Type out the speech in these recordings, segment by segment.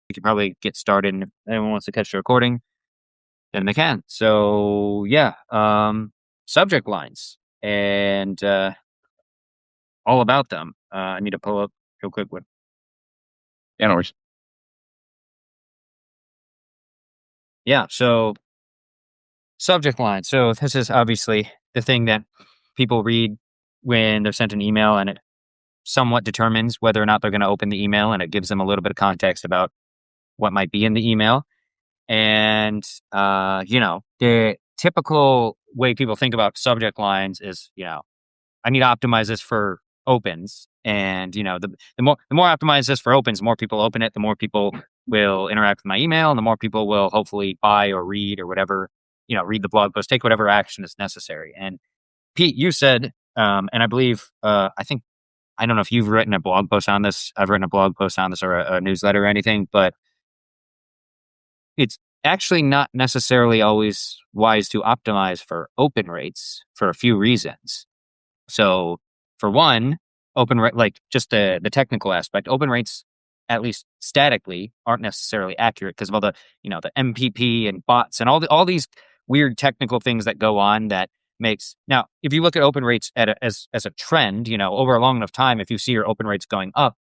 we could probably get started. And if anyone wants to catch the recording, then they can. So yeah, subject lines and all about them. I need to pull up real quick one. Yeah, no worries. Yeah, so subject line. So this is obviously the thing that people read when they're sent an email, and it somewhat determines whether or not they're going to open the email, and it gives them a little bit of context about what might be in the email. And the typical way people think about subject lines is, I need to optimize this for opens. And the more I optimize this for opens, the more people open it, the more people will interact with my email, and the more people will hopefully buy or read or whatever, read the blog post, take whatever action is necessary. And Pete, you said, and I believe, I don't know if you've written a blog post on this. I've written a blog post on this, or a newsletter or anything, but it's actually not necessarily always wise to optimize for open rates for a few reasons. So, for one, open rate, like just the technical aspect, open rates, at least statically, aren't necessarily accurate because of all the MPP and bots and all these weird technical things that go on that makes. Now, if you look at open rates as a trend, over a long enough time, if you see your open rates going up,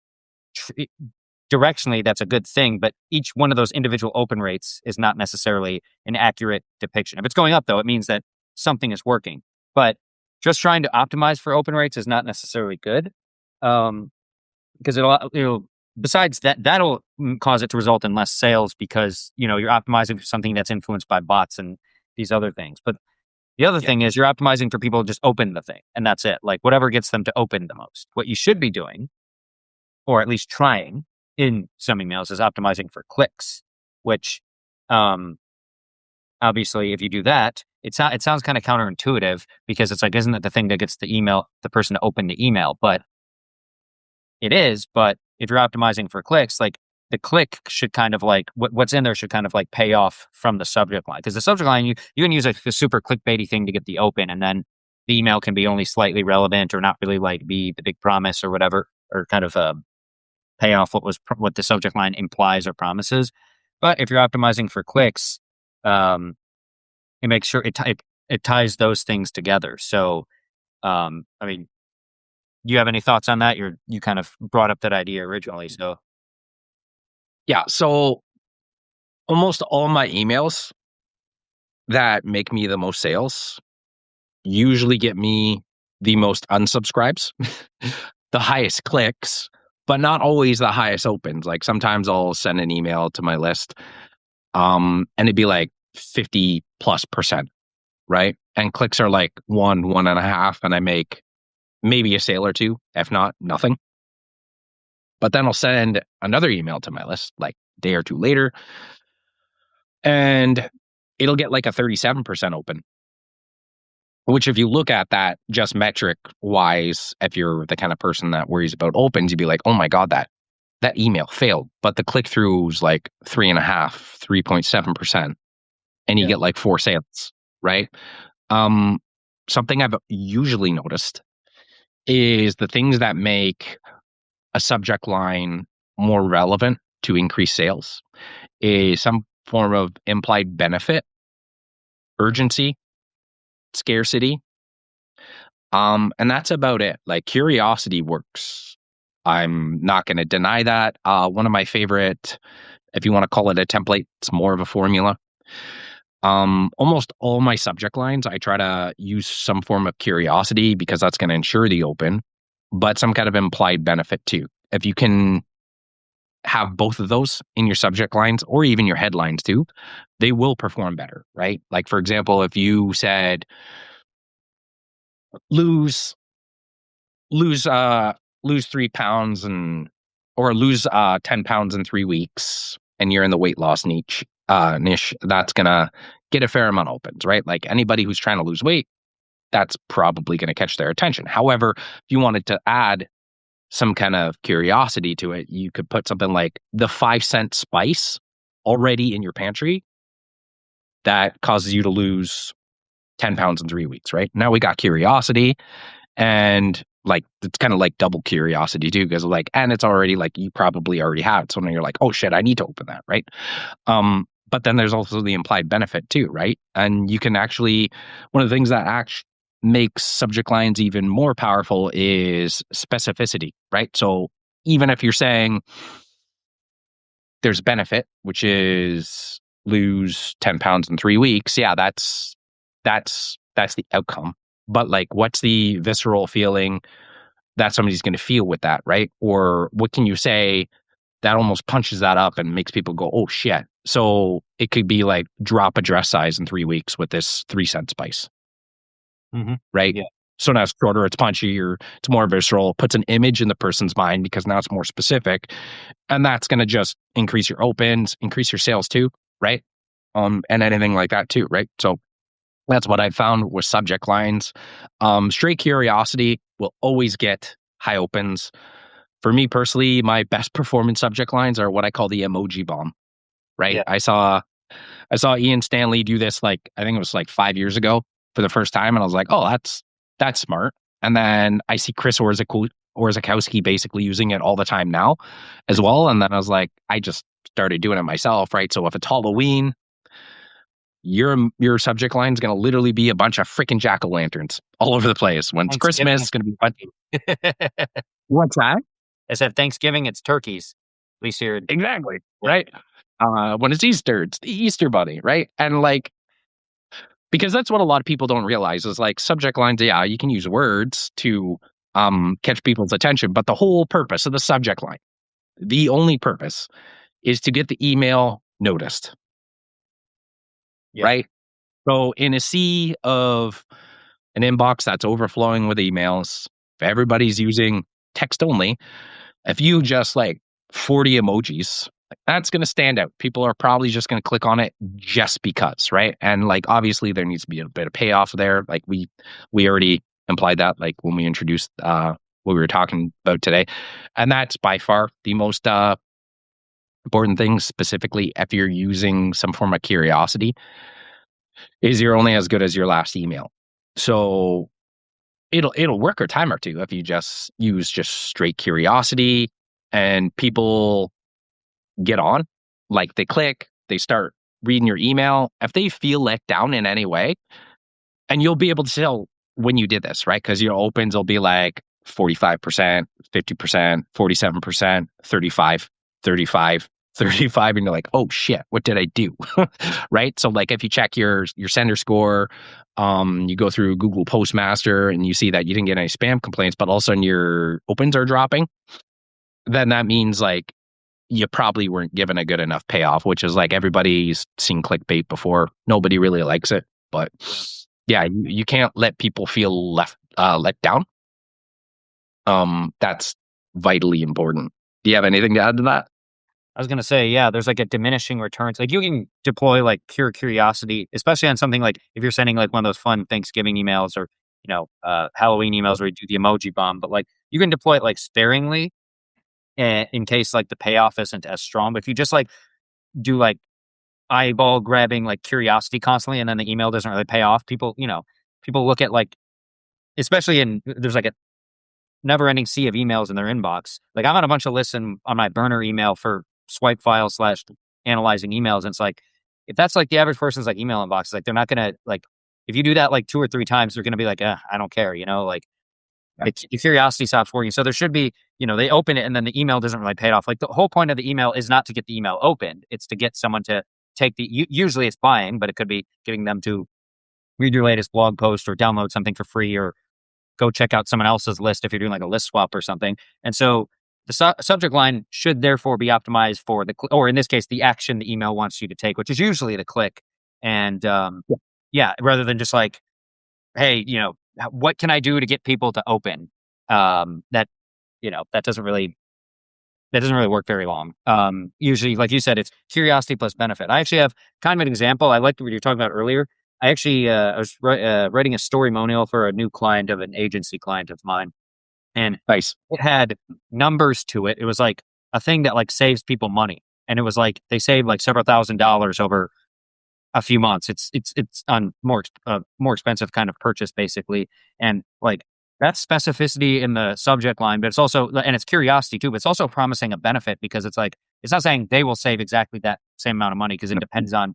directionally, that's a good thing, but each one of those individual open rates is not necessarily an accurate depiction. If it's going up, though, it means that something is working. But just trying to optimize for open rates is not necessarily good, because it'll besides that'll cause it to result in less sales because you're optimizing for something that's influenced by bots and these other things. But the other thing is you're optimizing for people to just open the thing, and that's it. Like whatever gets them to open the most. What you should be doing, or at least trying in some emails, is optimizing for clicks, which obviously if you do that, it sounds kind of counterintuitive because it's like, isn't it the thing that gets the person to open the email? But it is. But if you're optimizing for clicks, like the click should kind of like what's in there should kind of like pay off from the subject line, because the subject line you can use a super clickbaity thing to get the open, and then the email can be only slightly relevant or not really like be the big promise or whatever, or kind of pay off what the subject line implies or promises. But if you're optimizing for clicks, it makes sure it ties those things together. So, I mean, do you have any thoughts on that? You kind of brought up that idea originally, so Yeah, so almost all my emails that make me the most sales usually get me the most unsubscribes, the highest clicks, but not always the highest opens. Like sometimes I'll send an email to my list, and it'd be like 50+%, right? And clicks are like 1.5, and I make maybe a sale or two, if not nothing. But then I'll send another email to my list like a day or two later, and it'll get like a 37% open. Which, if you look at that just metric wise, if you're the kind of person that worries about opens, you'd be like, oh my God, that email failed. But the click through is like 3.7%, and you yeah, get like 4 sales, right? Something I've usually noticed is the things that make a subject line more relevant to increase sales is some form of implied benefit, urgency, scarcity. And that's about it. Like curiosity works. I'm not going to deny that. One of my favorite, if you want to call it a template, it's more of a formula. Almost all my subject lines, I try to use some form of curiosity because that's going to ensure the open, but some kind of implied benefit too. If you can have both of those in your subject lines or even your headlines too, they will perform better, right? Like, for example, if you said lose lose uh lose 3 pounds or lose 10 pounds in 3 weeks, and you're in the weight loss niche, that's gonna get a fair amount of opens, right? Like anybody who's trying to lose weight, that's probably gonna catch their attention. However, if you wanted to add some kind of curiosity to it, you could put something like the 5-cent spice already in your pantry that causes you to lose 10 pounds in 3 weeks, right? Now we got curiosity, and Like it's kind of like double curiosity too, because like, and it's already like you probably already have it. So now you're like, oh shit, I need to open that, right? But then there's also the implied benefit too, right? And you can actually, one of the things that actually makes subject lines even more powerful is specificity, right? So even if you're saying there's benefit, which is lose 10 pounds in 3 weeks, yeah, that's the outcome. But like, what's the visceral feeling that somebody's going to feel with that, right? Or what can you say that almost punches that up and makes people go, oh shit. So it could be like drop a dress size in 3 weeks with this 3 cent spice, Hmm. right? Yeah. So now it's shorter, it's punchy, or it's more visceral, puts an image in the person's mind because now it's more specific. And that's going to just increase your opens, increase your sales too, right? And anything like that too, right? So that's what I found with subject lines. Straight curiosity will always get high opens. For me personally, my best performing subject lines are what I call the emoji bomb, right? Yeah. I saw Ian Stanley do this like I think it was like 5 years ago for the first time, and I was like, oh, that's smart. And then I see Chris Orzakowski basically using it all the time now as well. And then I was like, I just started doing it myself, right? So if it's Halloween, your subject line is going to literally be a bunch of freaking jack o' lanterns all over the place. When it's Thanksgiving Christmas, is it's going to be turkey. what's that? I said Thanksgiving, it's turkeys. At least here. Exactly, Yeah. right? When it's Easter, it's the Easter bunny, right? And like, because that's what a lot of people don't realize is like subject lines. Yeah, you can use words to catch people's attention, but the whole purpose of the subject line, the only purpose, is to get the email noticed, Yeah. right? So in a sea of an inbox that's overflowing with emails, if everybody's using text only, if you just like 40 emojis, like, that's going to stand out. People are probably just going to click on it just because, right? And like obviously there needs to be a bit of payoff there. Like we already implied that like when we introduced what we were talking about today. And that's by far the most important thing, specifically if you're using some form of curiosity, is you're only as good as your last email. So it'll work a time or two if you just use just straight curiosity and people get on, like they click, they start reading your email. If they feel let down in any way, and you'll be able to tell when you did this, right? Because your opens will be like 45%, 50%, 47%, 35, 35, 35, and you're like, oh shit, what did I do? Right? So like if you check your sender score, you go through Google Postmaster and you see that you didn't get any spam complaints, but all of a sudden your opens are dropping, then that means like you probably weren't given a good enough payoff, which is like everybody's seen clickbait before. Nobody really likes it, but Yeah. yeah, you can't let people feel let down. That's vitally important. Do you have anything to add to that? I was gonna say, yeah, there's like a diminishing returns. Like you can deploy like pure curiosity, especially on something like if you're sending like one of those fun Thanksgiving emails or Halloween emails where you do the emoji bomb. But like you can deploy it like sparingly in case like the payoff isn't as strong. But if you just like do like eyeball grabbing like curiosity constantly, and then the email doesn't really pay off, people look at like especially in there's like a never ending sea of emails in their inbox. Like I'm on a bunch of lists on my burner email for swipe file slash analyzing emails. And it's like, if that's like the average person's like email inbox, like they're not going to like, if you do that like 2 or 3 times, they're going to be like, I don't care, like Yeah. the curiosity stops working. So there should be, they open it and then the email doesn't really pay it off. Like the whole point of the email is not to get the email opened. It's to get someone to take usually it's buying, but it could be getting them to read your latest blog post or download something for free or go check out someone else's list if you're doing like a list swap or something. And so the subject line should therefore be optimized for or in this case, the action the email wants you to take, which is usually to click. And Yeah. yeah, rather than just like, hey, what can I do to get people to open? That that doesn't really work very long. Usually, like you said, it's curiosity plus benefit. I actually have kind of an example. I liked what you were talking about earlier. I actually I was writing a story-monial for a new client of an agency client of mine, and Nice. it had numbers to it. It was like a thing that like saves people money, and it was like they saved like several $1,000s over a few months. It's on more expensive kind of purchase basically, and like that's specificity in the subject line, but it's also, and it's curiosity too, but it's also promising a benefit because it's like, it's not saying they will save exactly that same amount of money because it depends on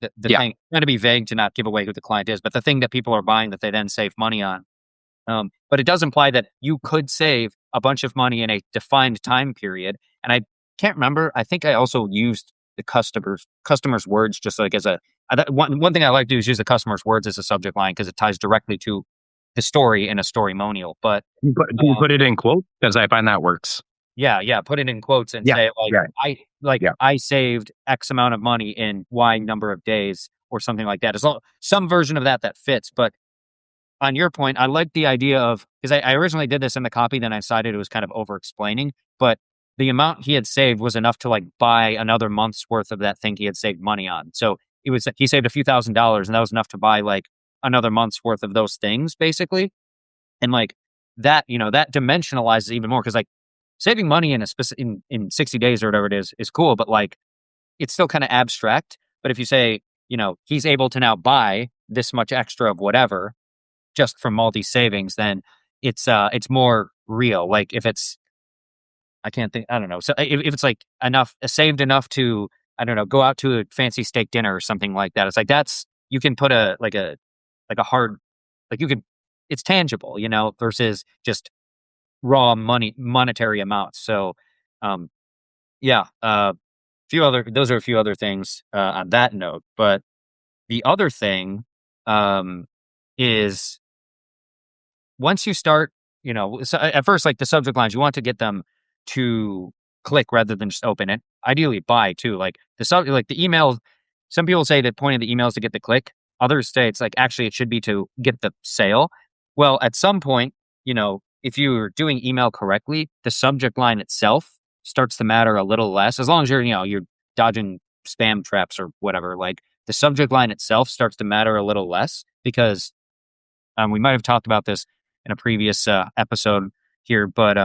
the Yeah. thing. Trying to be vague to not give away who the client is, but the thing that people are buying that they then save money on. But it does imply that you could save a bunch of money in a defined time period. And I can't remember. I think I also used the customers' words just like as a one thing I like to do is use the customer's words as a subject line because it ties directly to the story in a storymonial. But Do you put it in quotes? Because I find that works. yeah, yeah, put it in quotes and Yeah. say like Yeah. Yeah. I saved X amount of money in Y number of days or something like that. As long some version of that fits. But on your point, I like the idea of because I originally did this in the copy, then I decided it was kind of over explaining, but the amount he had saved was enough to like buy another month's worth of that thing he had saved money on. So it was he saved a few $1,000s and that was enough to buy like another month's worth of those things basically. And like that, that dimensionalizes even more because like saving money in a in 60 days or whatever it is cool, but like it's still kind of abstract. But if you say, he's able to now buy this much extra of whatever just from all these savings, then it's more real. Like if it's I can't think I don't know. So if it's like enough saved enough to I don't know, go out to a fancy steak dinner or something like that. It's like that's you can put a hard like you can it's tangible, versus just raw monetary amounts. So um yeah, few other those are a few other things on that note. But the other thing um is once you start, so at first, like the subject lines, you want to get them to click rather than just open it. Ideally, buy too. Like like the email. Some people say the point of the email is to get the click. Others say it's like actually it should be to get the sale. Well, at some point, if you're doing email correctly, the subject line itself starts to matter a little less. As long as you're dodging spam traps or whatever. Like the subject line itself starts to matter a little less because we might have talked about this in a previous episode here, but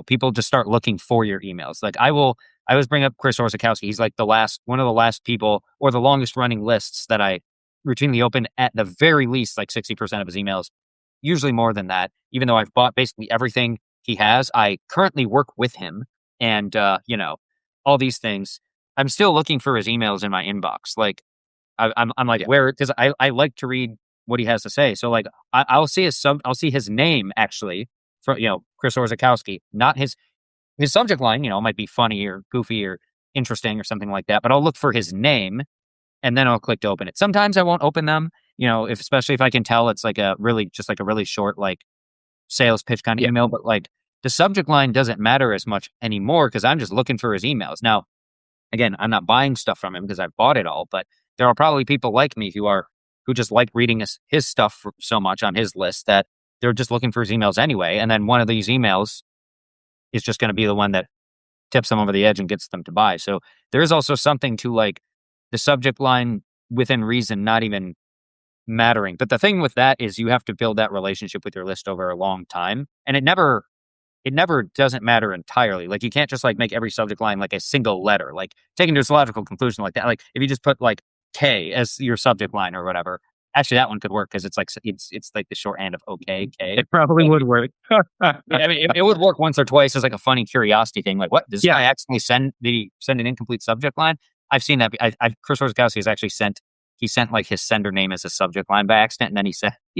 people just start looking for your emails. Like I always bring up Chris Orzakowski. He's like one of the last people or the longest running lists that I routinely open at the very least like 60% of his emails, usually more than that. Even though I've bought basically everything he has, I currently work with him and, all these things. I'm still looking for his emails in my inbox. Like I'm like, Yeah. where, because I like to read what he has to say. So like I'll see I'll see his name actually for Chris Orzakowski, not his subject line. Might be funny or goofy or interesting or something like that. But I'll look for his name and then I'll click to open it. Sometimes I won't open them. If especially if I can tell it's like a really just like a really short like sales pitch kind of Yeah. email. But like the subject line doesn't matter as much anymore because I'm just looking for his emails now. Again, I'm not buying stuff from him because I've bought it all, but there are probably people like me who just like reading his stuff so much on his list that they're just looking for his emails anyway. And then one of these emails is just going to be the one that tips them over the edge and gets them to buy. So there is also something to like the subject line within reason, not even mattering. But the thing with that is you have to build that relationship with your list over a long time. And it never doesn't matter entirely. Like you can't just like make every subject line like a single letter, like taking to its logical conclusion like that. Like if you just put like K as your subject line or whatever, actually that one could work because it's like it's like the shorthand of okay, K. It probably would work. I mean, it would work once or twice as like a funny curiosity thing. Like, what does this Yeah. guy actually did he send an incomplete subject line? I've seen that. Chris Orzakowski has actually he sent like his sender name as a subject line by accident, and then he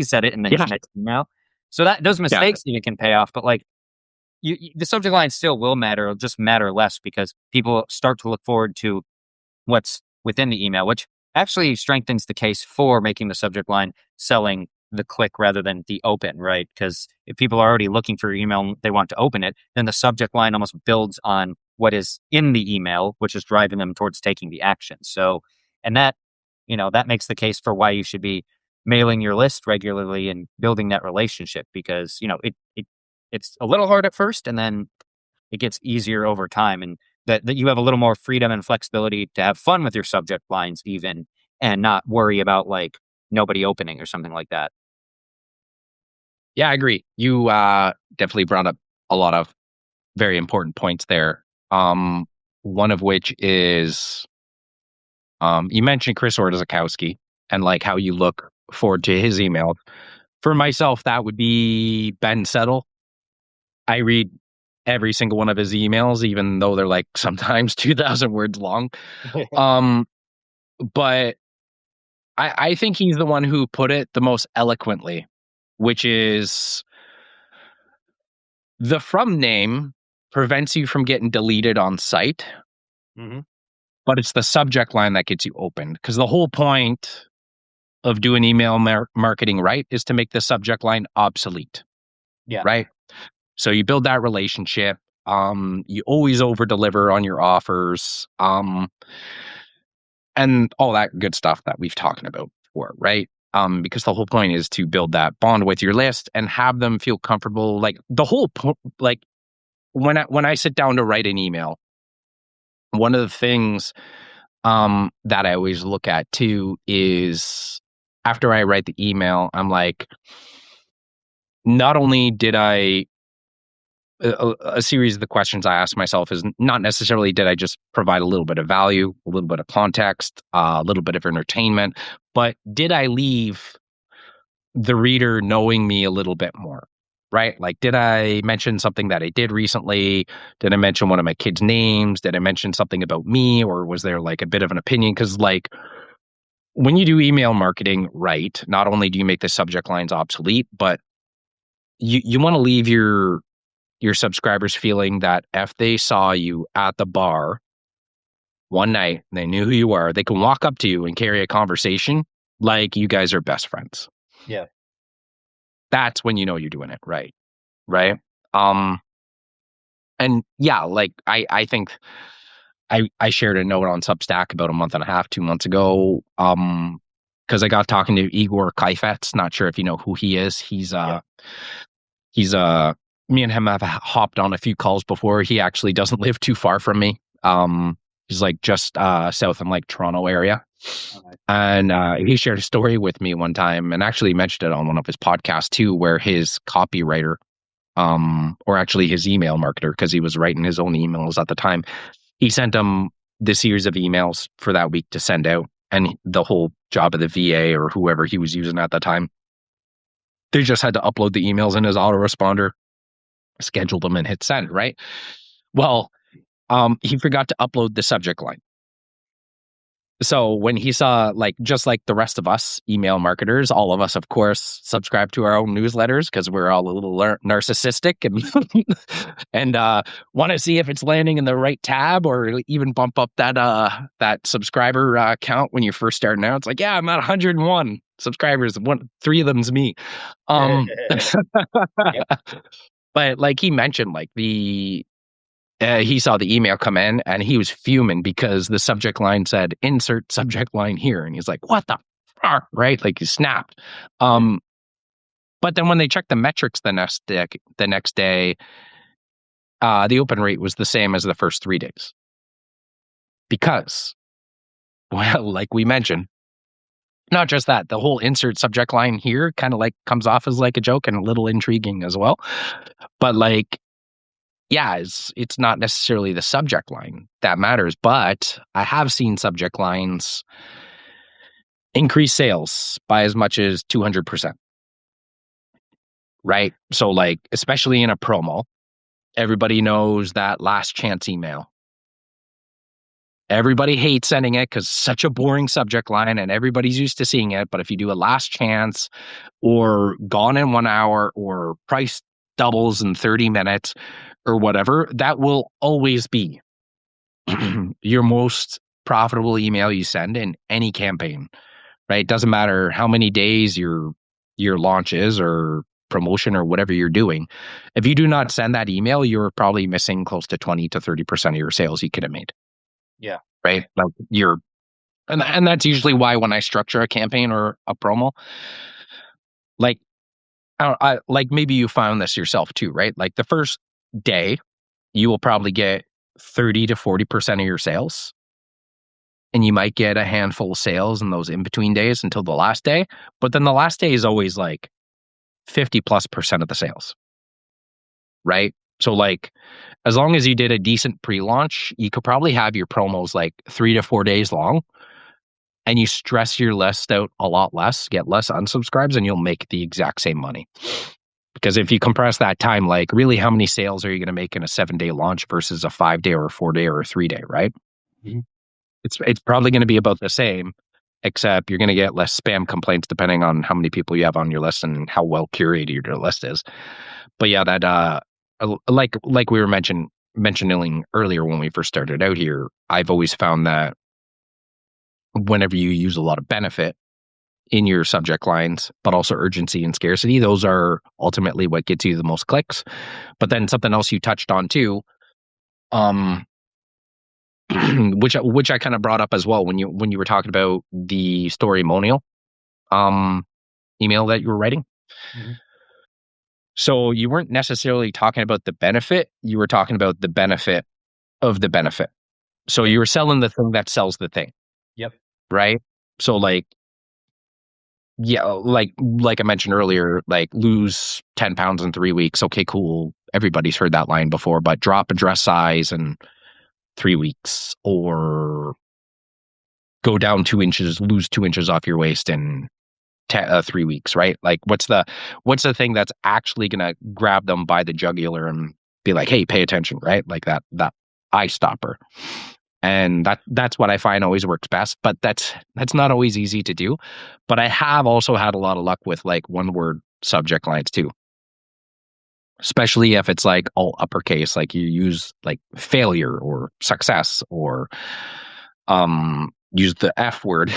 said it in his Yeah. next email. So that those Yeah. mistakes even can pay off. But like the subject line still will matter. It'll just matter less because people start to look forward to what's within the email, which actually strengthens the case for making the subject line selling the click rather than the open, right? Because if people are already looking for your email and they want to open it, then the subject line almost builds on what is in the email, which is driving them towards taking the action. So, and that makes the case for why you should be mailing your list regularly and building that relationship because, it's a little hard at first and then it gets easier over time and that you have a little more freedom and flexibility to have fun with your subject lines even and not worry about like nobody opening or something like that. Yeah, I agree. You definitely brought up a lot of very important points there. One of which is you mentioned Chris Orzakowski and like how you look forward to his email. For myself, that would be Ben Settle. I read every single one of his emails, even though they're like sometimes 2,000 words long. Um, but I think he's the one who put it the most eloquently, which is the from name prevents you from getting deleted on site, Hmm. but it's the subject line that gets you opened. Because the whole point of doing email marketing right is to make the subject line obsolete, Yeah. right? So you build that relationship. You always over deliver on your offers, and all that good stuff that we've talked about before, right? Because the whole point is to build that bond with your list and have them feel comfortable. Like the whole like when I sit down to write an email, one of the things that I always look at too is after I write the email, I'm like, not only did I a series of the questions I ask myself is not necessarily did I just provide a little bit of value, a little bit of context, a little bit of entertainment, but did I leave the reader knowing me a little bit more? Right? Like, did I mention something that I did recently? Did I mention one of my kids' names? Did I mention something about me? Or was there like a bit of an opinion? Because, like, when you do email marketing right, not only do you make the subject lines obsolete, but you want to leave your subscribers feeling that if they saw you at the bar one night and they knew who you are, they can walk up to you and carry a conversation like you guys are best friends. Yeah. That's when you know you're doing it right. Right. Um, and yeah, like I think I shared a note on Substack about a month and a half, 2 months ago. Because I got talking to Igor Kaifetz. Not sure if you know who he is. Yeah. He's me and him have hopped on a few calls before. He actually doesn't live too far from me. He's like just south in like Toronto area. All right. And he shared a story with me one time and actually mentioned it on one of his podcasts too, where his copywriter, or actually his email marketer, because he was writing his own emails at the time, he sent him the series of emails for that week to send out. And the whole job of the VA or whoever he was using at the time, they just had to upload the emails in his autoresponder, schedule them, and hit send, right? Well, he forgot to upload the subject line. So when he saw, like, just like the rest of us email marketers, all of us, of course, subscribe to our own newsletters because we're all a little narcissistic and and want to see if it's landing in the right tab or even bump up that subscriber count when you're first starting out. It's like, yeah, I'm at 101 subscribers. Three of them's me. Um, Yep. but like he mentioned, like he saw the email come in and he was fuming because the subject line said insert subject line here. And he's like, what the fuck? Right? Like he snapped. Yeah. Um, but then when they checked the metrics the next day, the open rate was the same as the first 3 days. Because, well, like we mentioned, not just that, the whole insert subject line here kind of like comes off as like a joke and a little intriguing as well. But like, yeah, it's not necessarily the subject line that matters, but I have seen subject lines increase sales by as much as 200%, right? So, like, especially in a promo, everybody knows that last chance email. Everybody hates sending it because it's such a boring subject line and everybody's used to seeing it. But if you do a last chance or gone in 1 hour or price doubles in 30 minutes or whatever, that will always be your most profitable email you send in any campaign, right? Doesn't matter how many days your launch is or promotion or whatever you're doing. If you do not send that email, you're probably missing close to 20 to 30% of your sales you could have made, Yeah. right? Like and that's usually why when I structure a campaign or a promo, like like maybe you found this yourself too, right? Like the first day, you will probably get 30 to 40% of your sales and you might get a handful of sales in those in between days until the last day. But then the last day is always like 50+% of the sales, right? So, like, as long as you did a decent pre launch, you could probably have your promos like 3 to 4 days long. and you stress your list out a lot less, get less unsubscribes, and you'll make the exact same money. Because if you compress that time, like really, how many sales are you going to make in a 7-day launch versus a 5-day or a 4-day or a 3-day, right? Mhm. It's probably going to be about the same, except you're going to get less spam complaints depending on how many people you have on your list and how well curated your list is. But yeah, that like we were mentioning earlier when we first started out here, I've always found that whenever you use a lot of benefit in your subject lines, but also urgency and scarcity, those are ultimately what gets you the most clicks. But then something else you touched on too, um, which I kind of brought up as well when you were talking about the storymonial um email that you were writing. Mhm. So you weren't necessarily talking about the benefit, you were talking about the benefit of the benefit. So Yep. you were selling the thing that sells the thing, Yep. right? So like yeah, like I mentioned earlier, like lose 10 pounds in 3 weeks. Okay, cool. Everybody's heard that line before, but drop a dress size in 3 weeks, or go down 2 inches, lose 2 inches off your waist in 3 weeks, right? Like what's the thing that's actually gonna grab them by the jugular and be like, hey, pay attention, right? Like that eye stopper. And that's what I find always works best. But that's not always easy to do. But I have also had a lot of luck with like one word subject lines too, especially if it's like all uppercase, like you use like failure or success, or use the F word,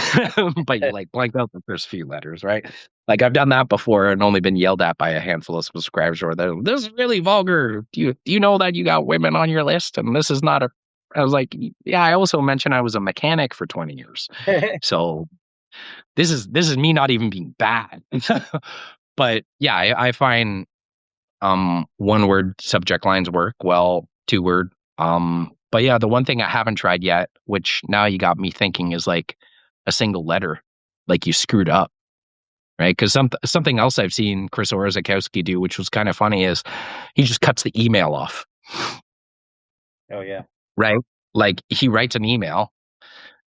but you like blanked out the first few letters, right? Like I've done that before and only been yelled at by a handful of subscribers, or they're, this is really vulgar. Do you know that you got women on your list and this is not a. I was like, yeah, I also mentioned I was a mechanic for 20 years. So this is me not even being bad. But yeah, I find one word subject lines work well, 2 word. But yeah, the one thing I haven't tried yet, which now you got me thinking, is like a single letter, like you screwed up, right? Because something else I've seen Chris Orzakowski do, which was kind of funny, is he just cuts the email off, Oh yeah. right? Like he writes an email,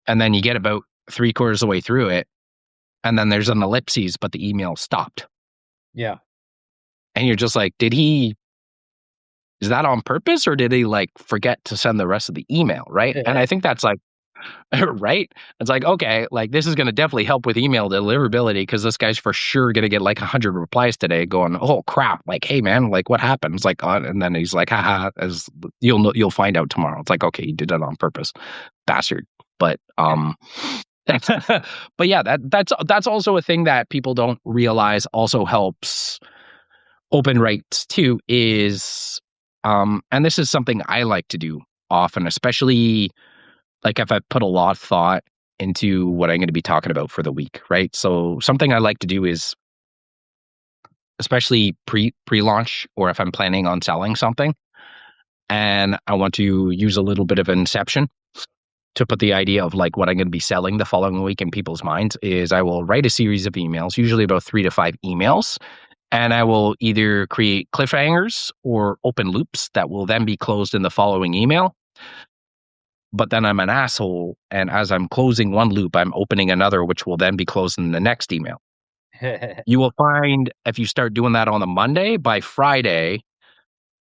and then you get about 3/4 of the way through it, and then there's an ellipses, but the email stopped, Yeah. and you're just like, is that on purpose, or did he like forget to send the rest of the email, right? And I think that's like right? It's like, okay, like this is going to definitely help with email deliverability, because this guy's for sure going to get like 100 replies today going, oh crap, like, hey man, like what happened? It's like, and then he's like, haha, as you'll know, you'll find out tomorrow. It's like, okay, you did that on purpose, bastard. But, but yeah, that's also a thing that people don't realize also helps open rates too is, and this is something I like to do often, especially like if I put a lot of thought into what I'm going to be talking about for the week, right? So something I like to do is, especially pre-launch, or if I'm planning on selling something and I want to use a little bit of inception to put the idea of like what I'm going to be selling the following week in people's minds, is I will write a series of emails, usually about 3 to 5 emails, and I will either create cliffhangers or open loops that will then be closed in the following email. But then I'm an asshole, and as I'm closing one loop, I'm opening another, which will then be closed in the next email. You will find if you start doing that on a Monday, by Friday,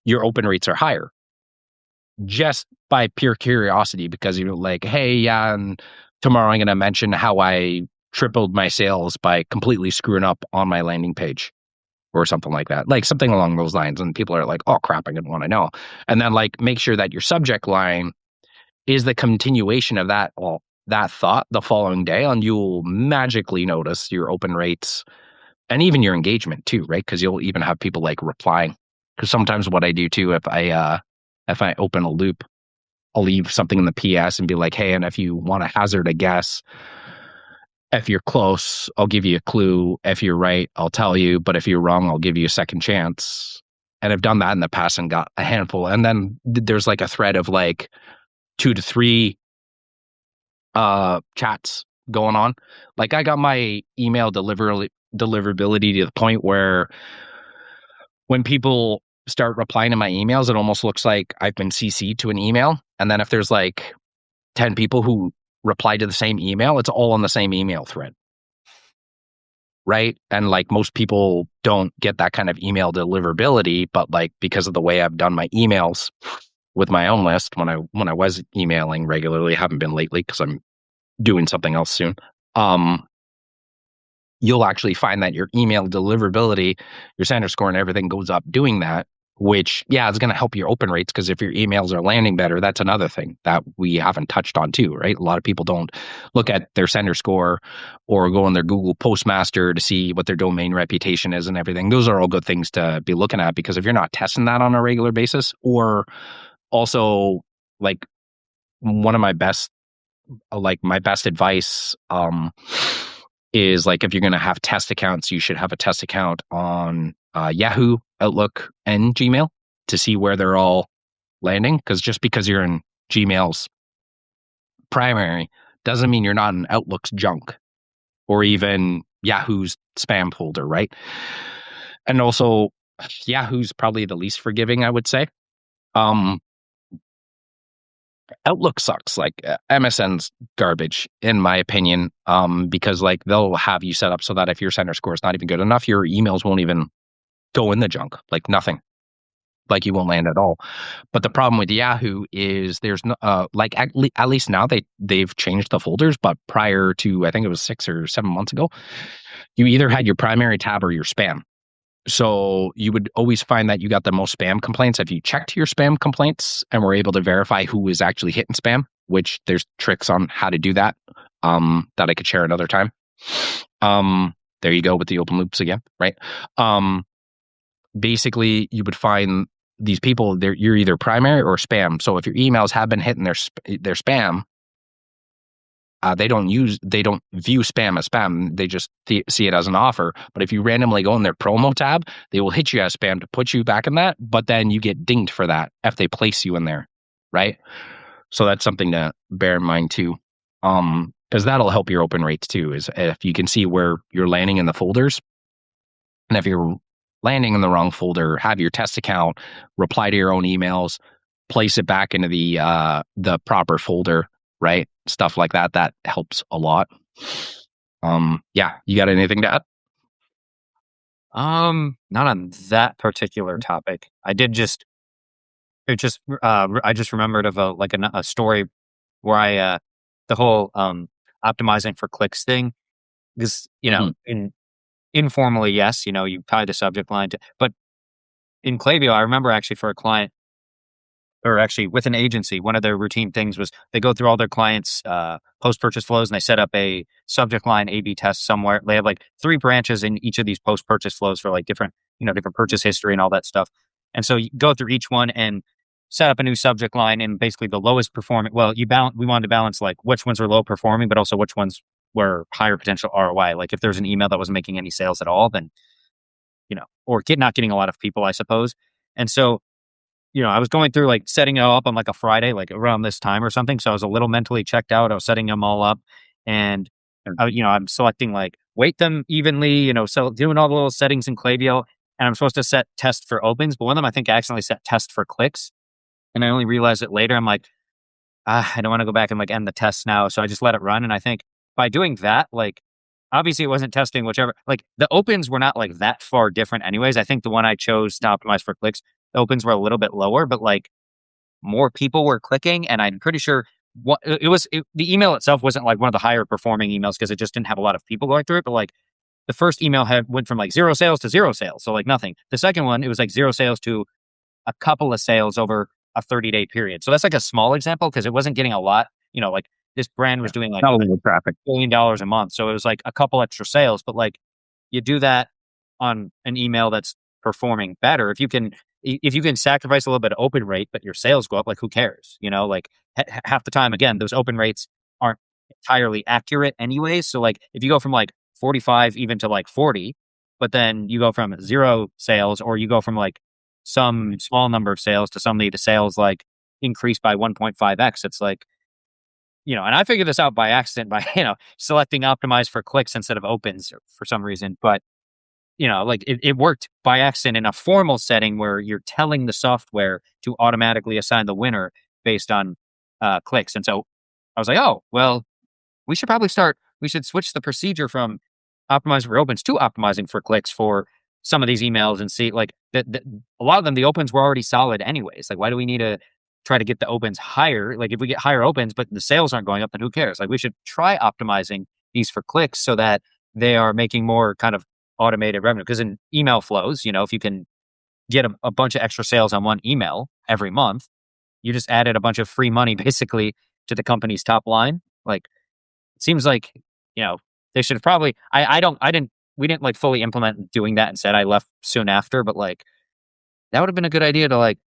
your open rates are higher, just by pure curiosity, because you're like, hey, yeah, and tomorrow I'm going to mention how I tripled my sales by completely screwing up on my landing page, or something like that, like something along those lines. And people are like, oh crap, I didn't want to know. And then like make sure that your subject line is the continuation of that thought the following day, and you'll magically notice your open rates and even your engagement too, right? Because you'll even have people like replying. Because sometimes what I do too, if I open a loop, I'll leave something in the PS and be like, hey, and if you want to hazard a guess, if you're close, I'll give you a clue. If you're right, I'll tell you. But if you're wrong, I'll give you a second chance. And I've done that in the past and got a handful. And then there's like a thread of like 2 to 3 chats going on. Like I got my email deliverability to the point where when people start replying to my emails, it almost looks like I've been CC'd to an email. And then if there's like 10 people who reply to the same email, it's all on the same email thread, right? And like most people don't get that kind of email deliverability, but like because of the way I've done my emails with my own list when I was emailing regularly, haven't been lately because I'm doing something else soon. Um, you'll actually find that your email deliverability, your sender score, and everything goes up doing that, which, yeah, is going to help your open rates because if your emails are landing better, that's another thing that we haven't touched on too, right? A lot of people don't look at their sender score or go on their Google Postmaster to see what their domain reputation is and everything. Those are all good things to be looking at because if you're not testing that on a regular basis, or also like one of my best advice is like if you're going to have test accounts, you should have a test account on Yahoo, Outlook, and Gmail to see where they're all landing. Because just because you're in Gmail's primary doesn't mean you're not in Outlook's junk or even Yahoo's spam folder, right? And also, Yahoo's probably the least forgiving, I would say. Um, Outlook sucks. Like MSN's garbage, in my opinion, because like they'll have you set up so that if your sender score is not even good enough, your emails won't even go in the junk. Like nothing. Like you won't land at all. But the problem with Yahoo is there's no like at least now they've changed the folders. But prior to I think it was 6 or 7 months ago, you either had your primary tab or your spam. So you would always find that you got the most spam complaints if you checked your spam complaints and were able to verify who was actually hitting spam, which there's tricks on how to do that that I could share another time. There you go with the open loops again, right? Basically, you would find these people, you're either primary or spam. So if your emails have been hitting their spam, they don't view spam as spam. They just see it as an offer. But if you randomly go in their promo tab, they will hit you as spam to put you back in that. But then you get dinged for that if they place you in there, right? So that's something to bear in mind too, because that'll help your open rates too. Is if you can see where you're landing in the folders, and if you're landing in the wrong folder, have your test account reply to your own emails, place it back into the proper folder, right? Stuff like that. That helps a lot. Yeah, you got anything to add? Not on that particular topic. I just remembered of a story where the whole optimizing for clicks thing, because Mhm. informally, yes, you tie the subject line to, but in Klaviyo, I remember actually for a client, or actually with an agency, one of their routine things was they go through all their clients' post-purchase flows and they set up a subject line A/B test somewhere. They have like 3 branches in each of these post-purchase flows for like different purchase history and all that stuff. And so you go through each one and set up a new subject line and basically the lowest performing. Well, we wanted to balance like which ones were low performing, but also which ones were higher potential ROI. Like if there's an email that wasn't making any sales at all, then or not getting a lot of people, I suppose. And so I was going through like setting it all up on like a Friday, like around this time or something. So I was a little mentally checked out. I was setting them all up and I'm selecting like weight them evenly, so doing all the little settings in Klaviyo, and I'm supposed to set test for opens, but one of them I think I accidentally set test for clicks. And I only realized it later. I'm like, I don't want to go back and like end the test now. So I just let it run. And I think by doing that, like obviously it wasn't testing whichever, like the opens were not like that far different anyways. I think the one I chose to optimize for clicks, the opens were a little bit lower, but like more people were clicking. And I'm pretty sure the email itself wasn't like one of the higher performing emails because it just didn't have a lot of people going through it. But like the first email went from like 0 sales to 0 sales. So like nothing. The second one, it was like 0 sales to a couple of sales over a 30-day period. So that's like a small example because it wasn't getting a lot, like this brand was doing like Not a little traffic. $1 billion a month. So it was like a couple extra sales, but like you do that on an email that's performing better. If you can sacrifice a little bit of open rate, but your sales go up, like who cares? Like half the time, again, those open rates aren't entirely accurate anyways. So like if you go from like 45 even to like 40, but then you go from 0 sales or you go from like some small number of sales to suddenly the sales like increase by 1.5x. It's like, and I figured this out by accident by, selecting optimize for clicks instead of opens for some reason. But, like it worked by accident in a formal setting where you're telling the software to automatically assign the winner based on clicks. And so I was like, oh, well, we should probably start. We should switch the procedure from optimizing for opens to optimizing for clicks for some of these emails and see like a lot of them, the opens were already solid anyways. Like, why do we need to try to get the opens higher? Like, if we get higher opens, but the sales aren't going up, then who cares? Like, we should try optimizing these for clicks so that they are making more kind of automated revenue. Because in email flows, if you can get a bunch of extra sales on one email every month, you just added a bunch of free money basically to the company's top line. Like, it seems like, they should have probably, we didn't like fully implement doing that. Instead, I left soon after, but like, that would have been a good idea to like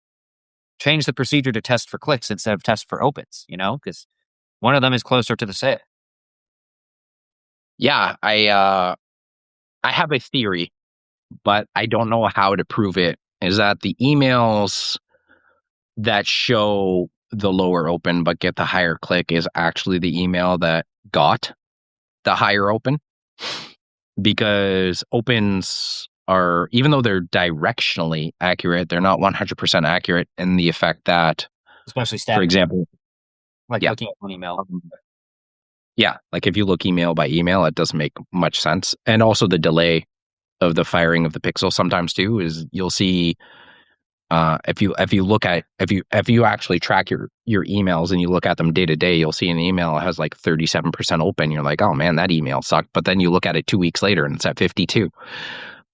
change the procedure to test for clicks instead of test for opens, because one of them is closer to the sale. Yeah, I have a theory, but I don't know how to prove it. Is that the emails that show the lower open but get the higher click is actually the email that got the higher open? Because opens are, even though they're directionally accurate, they're not 100% accurate in the effect that, Especially for static, example, like yeah, looking at one email. yeah, like if you look email by email, it doesn't make much sense. And also the delay of the firing of the pixel sometimes too is you'll see if you actually track your emails and you look at them day to day, you'll see an email has like 37% open. You're like, oh man, that email sucked. But then you look at it 2 weeks later and it's at 52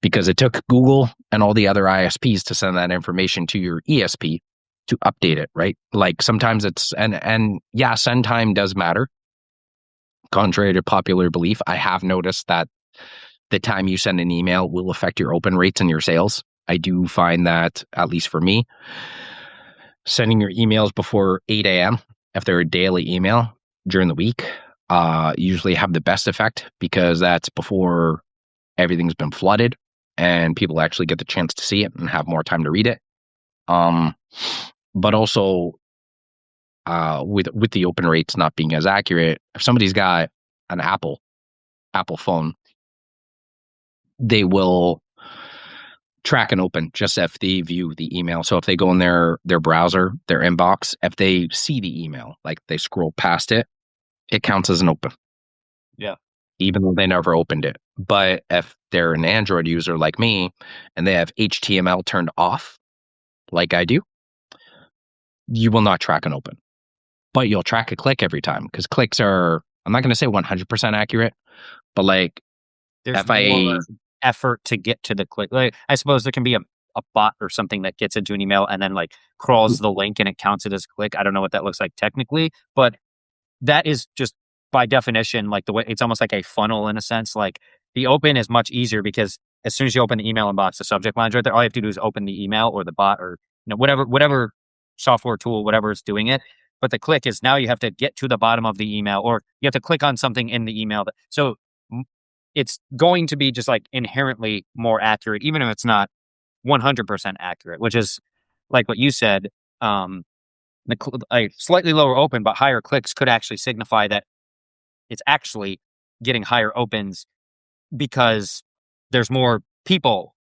because it took Google and all the other ISPs to send that information to your ESP to update it, right? Like sometimes it's and yeah, send time does matter. Contrary to popular belief, I have noticed that the time you send an email will affect your open rates and your sales. I do find that, at least for me, sending your emails before 8 a.m., if they're a daily email during the week, usually have the best effect because that's before everything's been flooded and people actually get the chance to see it and have more time to read it. But also, with the open rates not being as accurate, if somebody's got an Apple phone, they will track and open just if they view the email. So if they go in their browser, their inbox, if they see the email, like they scroll past it, it counts as an open. Yeah. Even though they never opened it. But if they're an Android user like me and they have HTML turned off, like I do, you will not track an open. But you'll track a click every time because clicks are, I'm not going to say 100% accurate, but like There's if I, more effort to get to the click. Like, I suppose there can be a bot or something that gets into an email and then like crawls the link and it counts it as a click. I don't know what that looks like technically, but that is just by definition, like the way it's almost like a funnel in a sense. Like, the open is much easier because as soon as you open the email inbox, the subject line's right there. All you have to do is open the email or the bot or whatever software tool, whatever is doing it. But the click is now you have to get to the bottom of the email or you have to click on something in the email. So it's going to be just like inherently more accurate, even if it's not 100% accurate, which is like what you said. A slightly lower open but higher clicks could actually signify that it's actually getting higher opens because there's more people,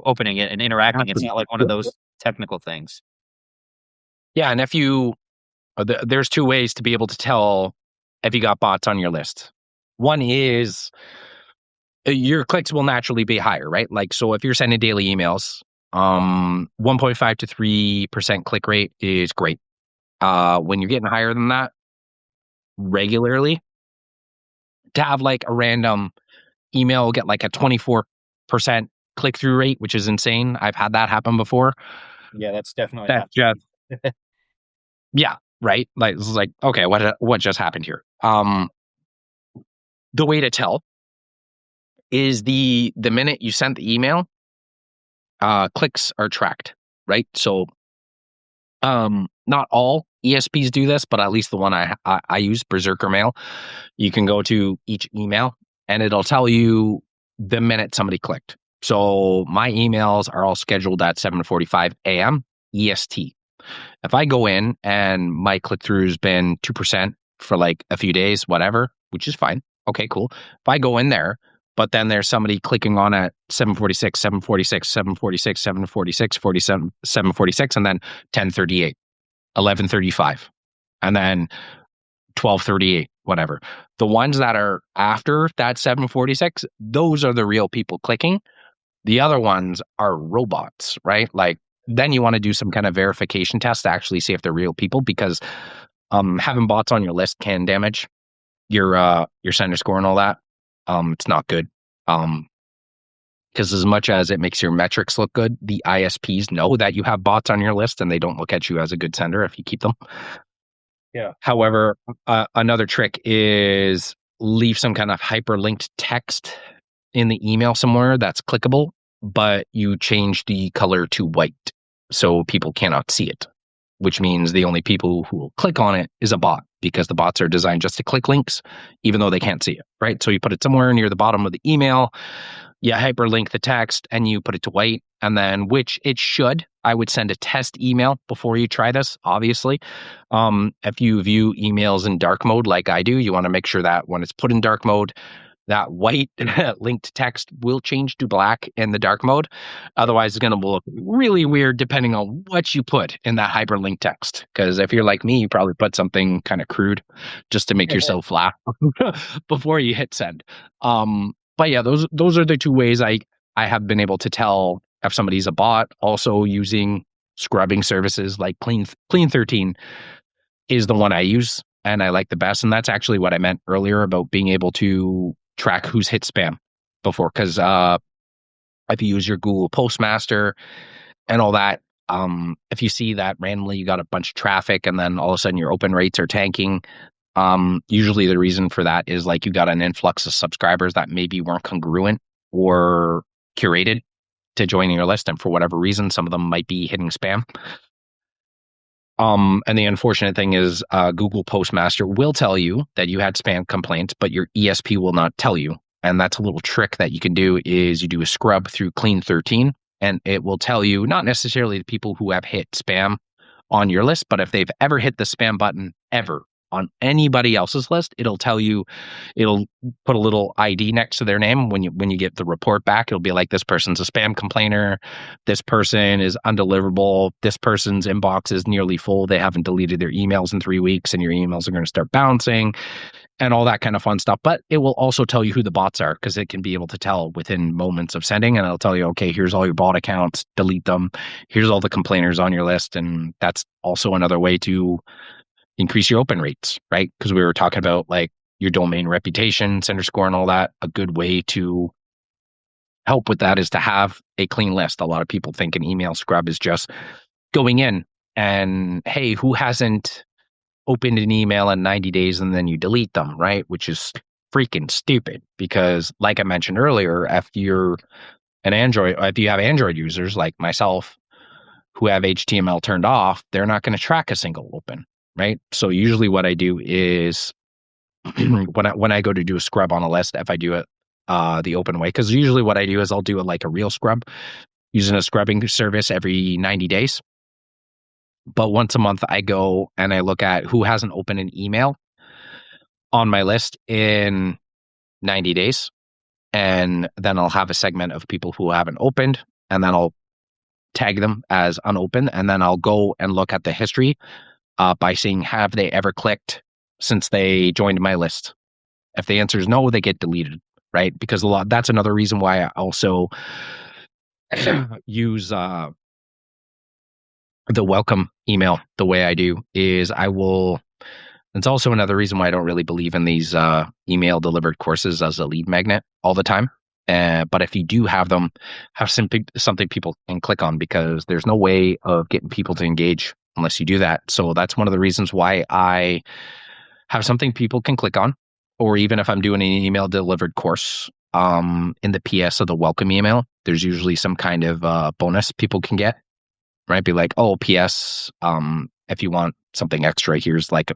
opening it and interacting. It's not like one of those technical things. yeah, and if you, there's two ways to be able to tell if you got bots on your list. One is your clicks will naturally be higher, right? Like, so if you're sending daily emails, 1.5 to 3% click rate is great. When you're getting higher than that regularly, to have like a random email get like a 24% click through rate, which is insane. I've had that happen before. Yeah, that's definitely That's just, yeah, right. Like, this is like, okay, what just happened here? The way to tell is the minute you sent the email, clicks are tracked, right? So, not all ESPs do this, but at least the one I use, Berserker Mail, you can go to each email and it'll tell you the minute somebody clicked. So my emails are all scheduled at 7:45 a.m. EST. If I go in and my click through's been 2% for like a few days, whatever, which is fine. Okay, cool. If I go in there, but then there's somebody clicking on at 7:46, 7:46, 7:46, 7:46, 47, 7:46, and then 10:38, 11:35, and then 12:38, whatever. The ones that are after that 7:46, those are the real people clicking. The other ones are robots, right? Like then you want to do some kind of verification test to actually see if they're real people, because having bots on your list can damage your sender score and all that. It's not good. Because as much as it makes your metrics look good, the ISPs know that you have bots on your list and they don't look at you as a good sender if you keep them. Yeah. However, another trick is leave some kind of hyperlinked text in the email somewhere that's clickable, but you change the color to white so people cannot see it, which means the only people who will click on it is a bot, because the bots are designed just to click links, even though they can't see it, right? So you put it somewhere near the bottom of the email, you hyperlink the text, and you put it to white, and then, which it should, I would send a test email before you try this, obviously. If you view emails in dark mode like I do, you want to make sure that when it's put in dark mode, that white linked text will change to black in the dark mode. Otherwise, it's going to look really weird depending on what you put in that hyperlinked text. Because if you're like me, you probably put something kind of crude just to make yourself laugh before you hit send. But yeah, those are the two ways I have been able to tell if somebody's a bot. Also, using scrubbing services like Clean 13 is the one I use and I like the best. And that's actually what I meant earlier about being able to track who's hit spam before. Because if you use your Google Postmaster and all that, if you see that randomly you got a bunch of traffic and then all of a sudden your open rates are tanking, usually the reason for that is like you got an influx of subscribers that maybe weren't congruent or curated to joining your list, and for whatever reason, some of them might be hitting spam. And the unfortunate thing is, Google Postmaster will tell you that you had spam complaints, but your ESP will not tell you. And that's a little trick that you can do is you do a scrub through Clean 13, and it will tell you not necessarily the people who have hit spam on your list, but if they've ever hit the spam button ever on anybody else's list, it'll tell you, it'll put a little ID next to their name. When you get the report back, it'll be like, this person's a spam complainer, this person is undeliverable, this person's inbox is nearly full, they haven't deleted their emails in 3 weeks, and your emails are going to start bouncing and all that kind of fun stuff. But it will also tell you who the bots are, because it can be able to tell within moments of sending, and it'll tell you, okay, here's all your bot accounts, delete them, here's all the complainers on your list. And that's also another way to increase your open rates, right? Because we were talking about like your domain reputation, sender score, and all that. A good way to help with that is to have a clean list. A lot of people think an email scrub is just going in and, hey, who hasn't opened an email in 90 days, and then you delete them, right? Which is freaking stupid, because like I mentioned earlier, if you're if you have Android users like myself who have HTML turned off, they're not going to track a single open. Right. So usually what I do is when I go to do a scrub on a list, if I do it the open way, because usually what I do is I'll do it like a real scrub using a scrubbing service every 90 days. But once a month, I go and I look at who hasn't opened an email on my list in 90 days. And then I'll have a segment of people who haven't opened, and then I'll tag them as unopened. And then I'll go and look at the history by seeing, have they ever clicked since they joined my list. If the answer is no, they get deleted, right? Because that's another reason why I also use the welcome email the way I do is it's also another reason why I don't really believe in these email delivered courses as a lead magnet all the time. But if you do have them, have something people can click on, because there's no way of getting people to engage unless you do that. So that's one of the reasons why I have something people can click on. Or even if I'm doing an email delivered course, in the PS of the welcome email, there's usually some kind of bonus people can get, right? Be like, oh, PS, if you want something extra, here's like,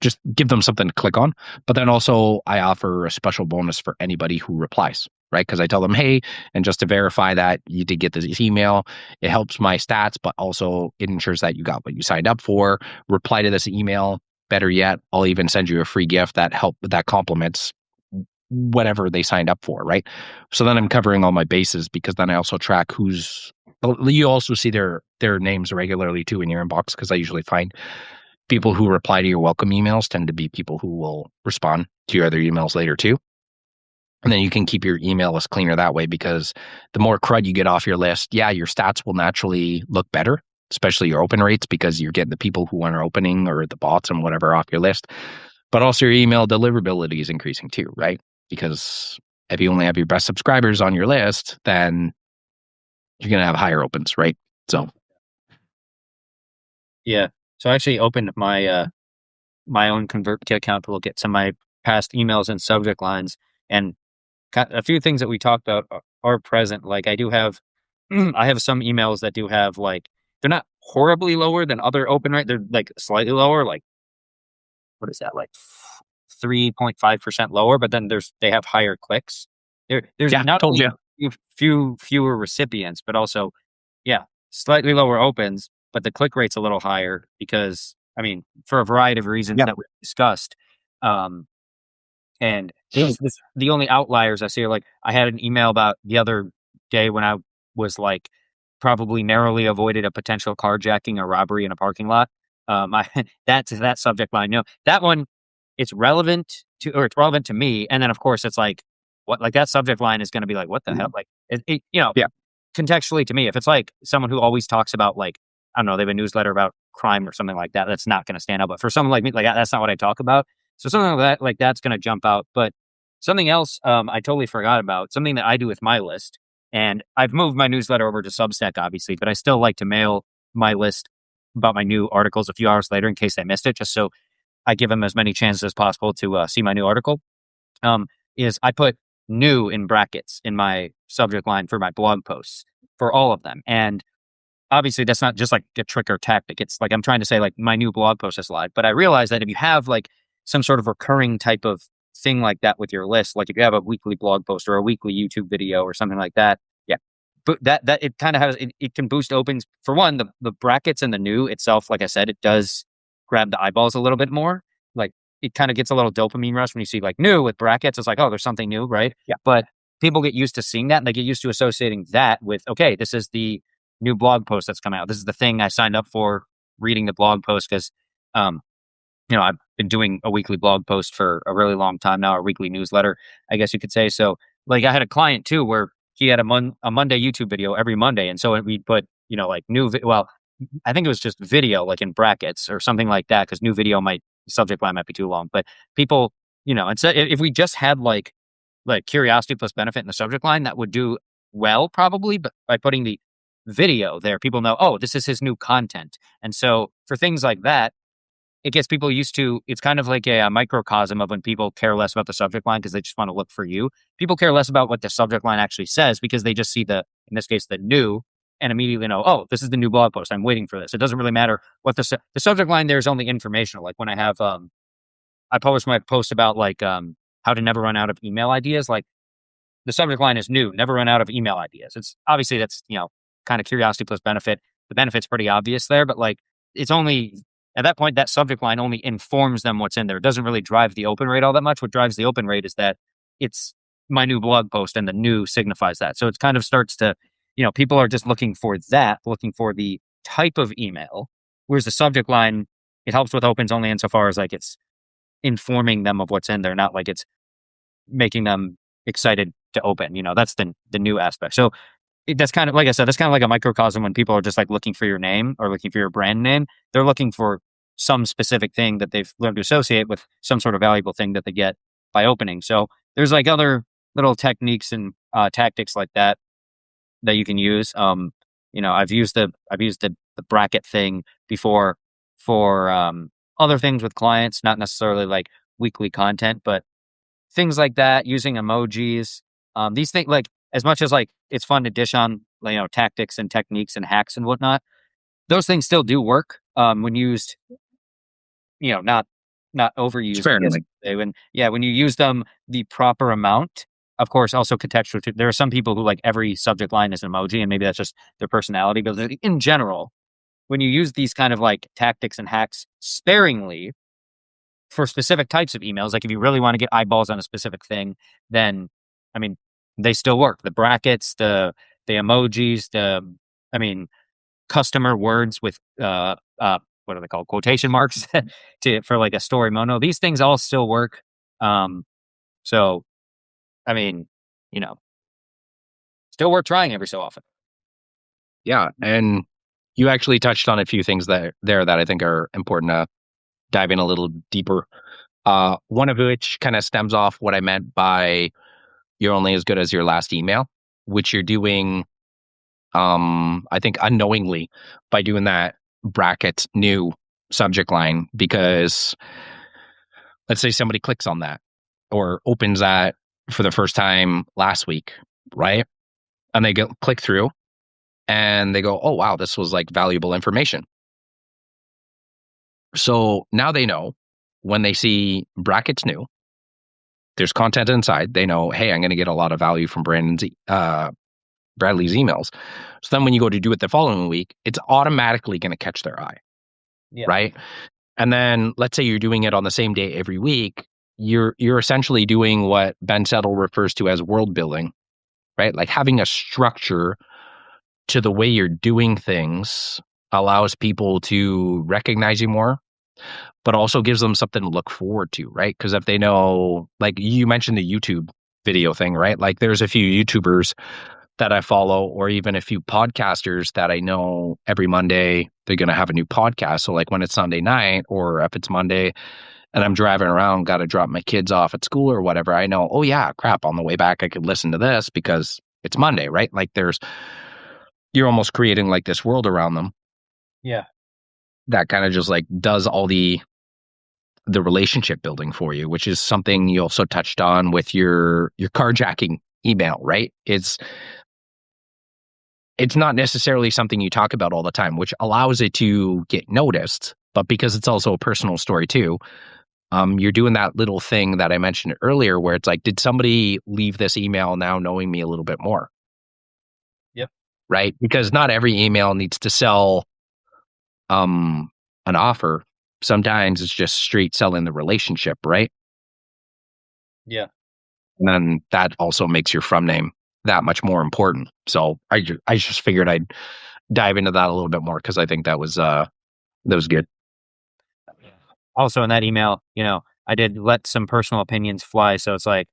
just give them something to click on. But then also I offer a special bonus for anybody who replies, right? Because I tell them, hey, and just to verify that you did get this email, it helps my stats, but also it ensures that you got what you signed up for. Reply to this email. Better yet, I'll even send you a free gift that complements whatever they signed up for, right? So then I'm covering all my bases, because then I also track you also see their names regularly too in your inbox, because I usually find People who reply to your welcome emails tend to be people who will respond to your other emails later too. And then you can keep your email list cleaner that way, because the more crud you get off your list, yeah, your stats will naturally look better, especially your open rates, because you're getting the people who aren't opening or the bots and whatever off your list. But also your email deliverability is increasing too, right? Because if you only have your best subscribers on your list, then you're going to have higher opens, right? So, Yeah. So I actually opened my own ConvertKit account to look at some of my past emails and subject lines, and a few things that we talked about are present. Like I do have, I have some emails that do have like they're not horribly lower than other open rate. They're like slightly lower, like what is that, like 3.5% lower, but then they have higher clicks. There's yeah, not told only you. fewer recipients, but also, yeah, slightly lower opens, but the click rate's a little higher because, I mean, for a variety of reasons Yeah. that we discussed. Um, and the only outliers I see are like I had an email about the other day when I was like probably narrowly avoided a potential carjacking or robbery in a parking lot. I that's that subject line. That one, it's relevant it's relevant to me. And then of course it's like what, like that subject line is going to be like, what the hell? Like Yeah. contextually to me, if it's like someone who always talks about like, I don't know, they have a newsletter about crime or something like that, that's not going to stand out. But for someone like me, like that's not what I talk about. So something like that's going to jump out. But something else I totally forgot about, something that I do with my list, and I've moved my newsletter over to Substack, obviously, but I still like to mail my list about my new articles a few hours later in case I missed it, just so I give them as many chances as possible to see my new article. Um, is I put new in brackets in my subject line for my blog posts for all of them. And obviously that's not just like a trick or tactic. It's like I'm trying to say like my new blog post is live. But I realize that if you have like some sort of recurring type of thing like that with your list, like if you have a weekly blog post or a weekly YouTube video or something like that, yeah. But that it kind of has it can boost opens. For one, the brackets and the new itself, like I said, it does grab the eyeballs a little bit more. Like it kind of gets a little dopamine rush when you see like new with brackets. It's like, oh, there's something new, right? Yeah. But people get used to seeing that and they get used to associating that with, okay, this is the new blog post that's coming out. This is the thing I signed up for, reading the blog post because, um, I've been doing a weekly blog post for a really long time now, a weekly newsletter, I guess you could say. So, like, I had a client too where he had a Monday YouTube video every Monday, and so we put, like well, I think it was just video, like in brackets or something like that, because new video might subject line might be too long. But people, and so if we just had like curiosity plus benefit in the subject line, that would do well probably. But by putting the video there, people know, oh, this is his new content. And so for things like that, it gets people used to, it's kind of like a microcosm of when people care less about the subject line because they just want to look for you. People care less about what the subject line actually says because they just see in this case, the new, and immediately know, oh, this is the new blog post. I'm waiting for this. It doesn't really matter what the subject line there is only informational. Like when I have, I published my post about like how to never run out of email ideas. Like the subject line is new, never run out of email ideas. It's obviously that's, kind of curiosity plus benefit. The benefit's pretty obvious there, but like it's only at that point, that subject line only informs them what's in there. It doesn't really drive the open rate all that much. What drives the open rate is that it's my new blog post and the new signifies that. So it kind of starts to, people are just looking for that, looking for the type of email, whereas the subject line, it helps with opens only insofar as like it's informing them of what's in there, not like it's making them excited to open. That's the new aspect. So that's kind of like I said, that's kind of like a microcosm when people are just like looking for your name or looking for your brand name. They're looking for some specific thing that they've learned to associate with some sort of valuable thing that they get by opening. So there's like other little techniques and tactics like that you can use. I've used the bracket thing before for other things with clients, not necessarily like weekly content, but things like that, using emojis. These things, like as much as like it's fun to dish on, tactics and techniques and hacks and whatnot, those things still do work when used, not overused, I guess. Sparingly. When you use them the proper amount, of course, also contextual. There are some people who like every subject line is an emoji, and maybe that's just their personality. But in general, when you use these kind of like tactics and hacks sparingly, for specific types of emails, like if you really want to get eyeballs on a specific thing, then I mean, they still work. The brackets, the emojis, I mean, customer words with what are they called, quotation marks to for like a story mono. These things all still work. Um, so I mean, you know, still worth trying every so often. Yeah, and you actually touched on a few things there that I think are important to dive in a little deeper. One of which kind of stems off what I meant by you're only as good as your last email, which you're doing, I think unknowingly by doing that bracket new subject line, because let's say somebody clicks on that or opens that for the first time last week, right? And they go click through and they go, oh, wow, this was like valuable information. So now they know when they see brackets new, there's content inside. They know, hey, I'm going to get a lot of value from Bradley's emails. So then when you go to do it the following week, it's automatically going to catch their eye, Yeah. right? And then let's say you're doing it on the same day every week, you're essentially doing what Ben Settle refers to as world building, right? Like having a structure to the way you're doing things allows people to recognize you more, but also gives them something to look forward to, right? Because if they know, like you mentioned the YouTube video thing, right? Like there's a few YouTubers that I follow, or even a few podcasters that I know every Monday they're going to have a new podcast. So, like when it's Sunday night, or if it's Monday and I'm driving around, got to drop my kids off at school or whatever, I know, oh, yeah, crap, on the way back, I could listen to this because it's Monday, right? Like you're almost creating like this world around them Yeah. that kind of just like does all the relationship building for you, which is something you also touched on with your carjacking email, right? It's not necessarily something you talk about all the time, which allows it to get noticed. But because it's also a personal story too, you're doing that little thing that I mentioned earlier, where it's like, did somebody leave this email now knowing me a little bit more, Yep. right? Because not every email needs to sell um, an offer. Sometimes it's just straight selling the relationship, right? Yeah. And then that also makes your from name that much more important. So I just figured I'd dive into that a little bit more because I think that was good. Also in that email, I did let some personal opinions fly. So it's like,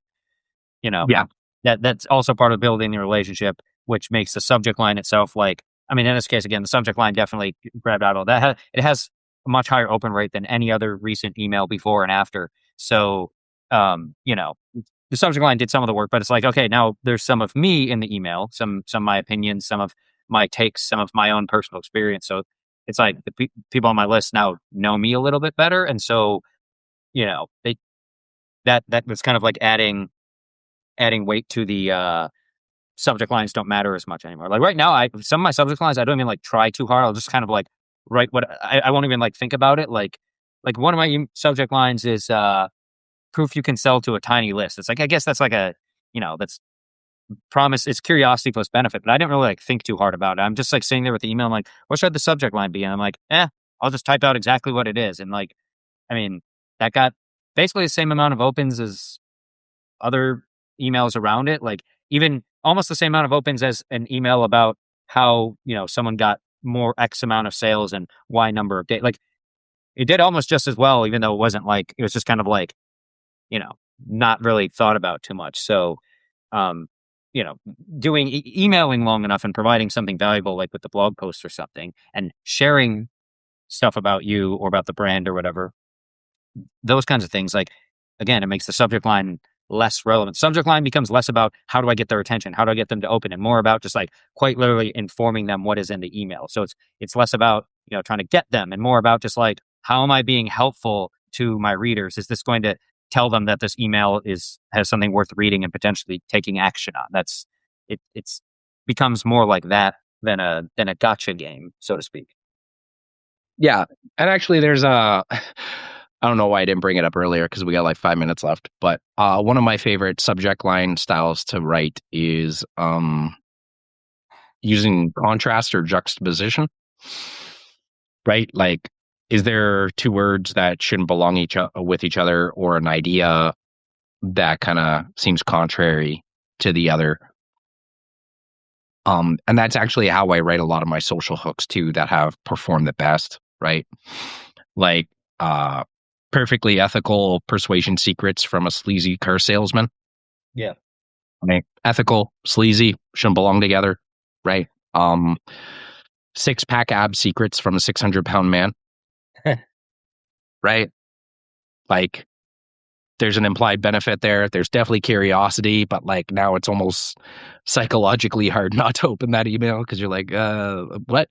you know, Yeah. that's also part of building the relationship, which makes the subject line itself like, I mean, in this case, again, the subject line definitely grabbed out all that. It has a much higher open rate than any other recent email before and after. So, you know, the subject line did some of the work, but it's like, okay, now there's some of me in the email, some of my opinions, some of my takes, some of my own personal experience. So it's like the people on my list now know me a little bit better, and so they that was kind of like adding weight to the subject lines don't matter as much anymore. Like right now, I some of my subject lines I don't even like try too hard. I'll just kind of like write what I won't even like think about it. Like one of my subject lines is proof you can sell to a tiny list. It's like I guess that's like that's promise. It's curiosity plus benefit, but I didn't really like think too hard about it. I'm just like sitting there with the email. I'm like, what should the subject line be? And I'm like, I'll just type out exactly what it is. And like, I mean, that got basically the same amount of opens as other emails around it, like even almost the same amount of opens as an email about how, someone got more X amount of sales and Y number of days. Like it did almost just as well, even though it wasn't like, it was just kind of like, you know, not really thought about too much. So, um, you know, doing emailing long enough and providing something valuable, like with the blog post or something, and sharing stuff about you or about the brand or whatever, those kinds of things, like, again, it makes the subject line less relevant. Subject line becomes less about how do I get their attention? How do I get them to open? And more about just like quite literally informing them what is in the email. So it's less about, trying to get them and more about just like, how am I being helpful to my readers? Is this going to tell them that this email has something worth reading and potentially taking action on? It's becomes more like that than a gotcha game, so to speak. Yeah. And actually there's a I don't know why I didn't bring it up earlier because we got like 5 minutes left. But one of my favorite subject line styles to write is using contrast or juxtaposition. Right? Like, is there two words that shouldn't belong with each other, or an idea that kind of seems contrary to the other? And that's actually how I write a lot of my social hooks too that have performed the best. right? Like uh perfectly ethical persuasion secrets from a sleazy car salesman. Yeah. Right? Ethical, sleazy, shouldn't belong together, right? Um 6-pack ab secrets from a 600-pound man, right? Like there's an implied benefit there. There's definitely curiosity, but like now it's almost psychologically hard not to open that email because you're like, what?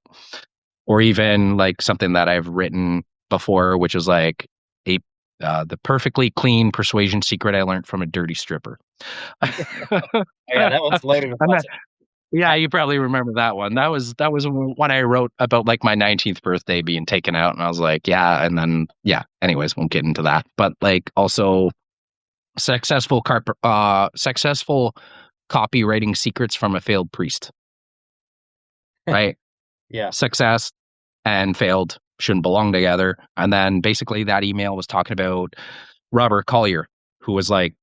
Or even like something that I've written before, which is like a the perfectly clean persuasion secret I learned from a dirty stripper. Oh, yeah, that one's loaded with And lots of yeah, I you probably remember that one. That was one I wrote about like my 19th birthday being taken out, and I was like, yeah, and then yeah. Anyways, won't get into that. But like also successful copywriting secrets from a failed priest, right? yeah. Success and failed shouldn't belong together. And then basically that email was talking about Robert Collier, who was like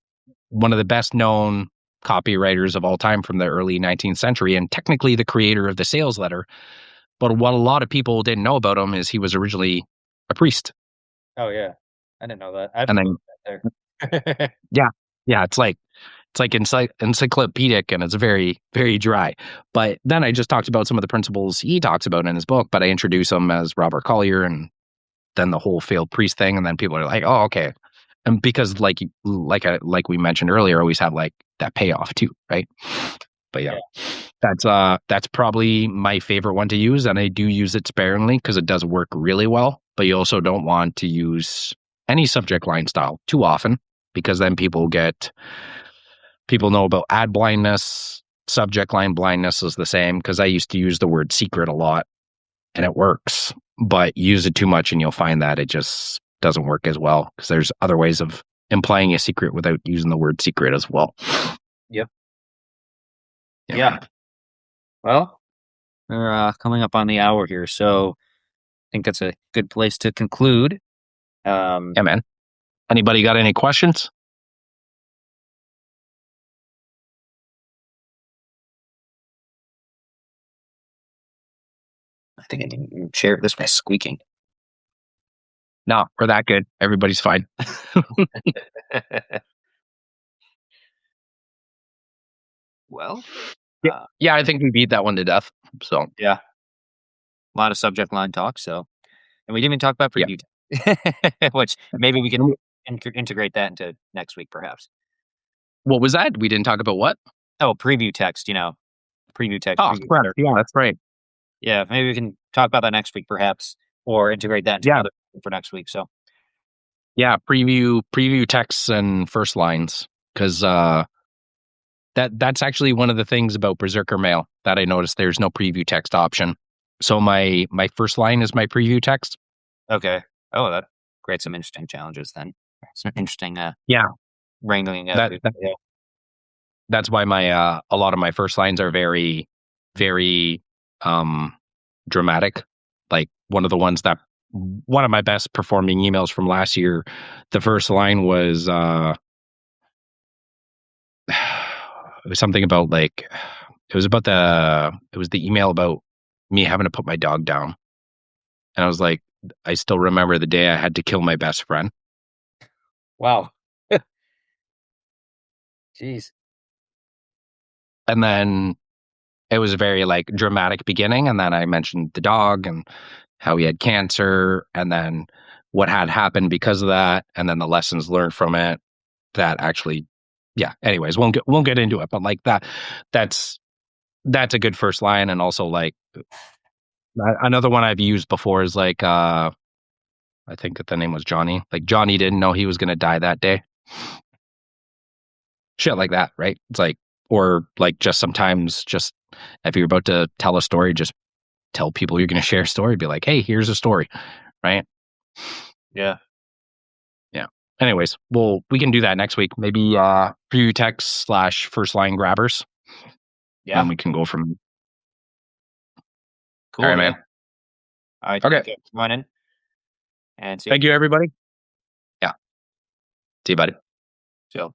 one of the best known copywriters of all time from the early 19th century and technically the creator of the sales letter. But what a lot of people didn't know about him is he was originally a priest. Oh, yeah. I didn't know that. I have And to then look at that there. yeah, yeah, it's like encyclopedic and it's very, very dry. But then I just talked about some of the principles he talks about in his book, but I introduce him as Robert Collier and then the whole failed priest thing. And then people are like, oh, okay. And because like we mentioned earlier, always have like that payoff too, right? But yeah, Yeah. that's probably my favorite one to use. And I do use it sparingly because it does work really well. But you also don't want to use any subject line style too often because then people know about ad blindness. Subject line blindness is the same because I used to use the word secret a lot and it works, but use it too much and you'll find that it just doesn't work as well because there's other ways of implying a secret without using the word secret as well. Yep. Yeah, Yeah. man. Well, we're coming up on the hour here, so I think that's a good place to conclude. Um, Yeah, man. Anybody got any questions? I think I can share this by squeaking. No, we're that good. Everybody's fine. Well, Yeah, uh, yeah, I think we beat that one to death. So yeah, a lot of subject line talk. So, and we didn't even talk about yeah. preview, which maybe we can integrate that into next week, perhaps. What was that? We didn't talk about what? Oh, preview text. Preview text, Oh, preview crap. letter. Yeah, that's right. Yeah, maybe we can talk about that next week, perhaps, or integrate that into Yeah, another for next week. So, yeah. Preview texts and first lines because that's actually one of the things about Berserker Mail that I noticed. There's no preview text option. So my first line is my preview text. okay. Oh, that creates some interesting challenges then. Some interesting Yeah, wrangling. that, that Yeah. that's why my a lot of my first lines are very very um dramatic. Like one of my best performing emails from last year, the first line was it was something about like it was the email about me having to put my dog down. And I was like, I still remember the day I had to kill my best friend. Wow. Jeez. And then it was a very like dramatic beginning. And then I mentioned the dog and how he had cancer and then what had happened because of that. And then the lessons learned from it that actually, yeah, anyways, won't get into it. But like that's, that's a good first line. And also like another one I've used before is like, I think that the name was Johnny. Like Johnny didn't know he was going to die that day. Shit like that, right? It's like, or like just sometimes just if you're about to tell a story, just tell people you're going to share a story. Be like, hey, here's a story, right? Yeah. Yeah. Anyways, we can do that next week. Maybe preview text / first line grabbers, and Yeah. we can go from. All right, Cool. Yeah. man. All right. Okay. Thank you for running and see you. Thank you, everybody. Yeah. See you, buddy. So.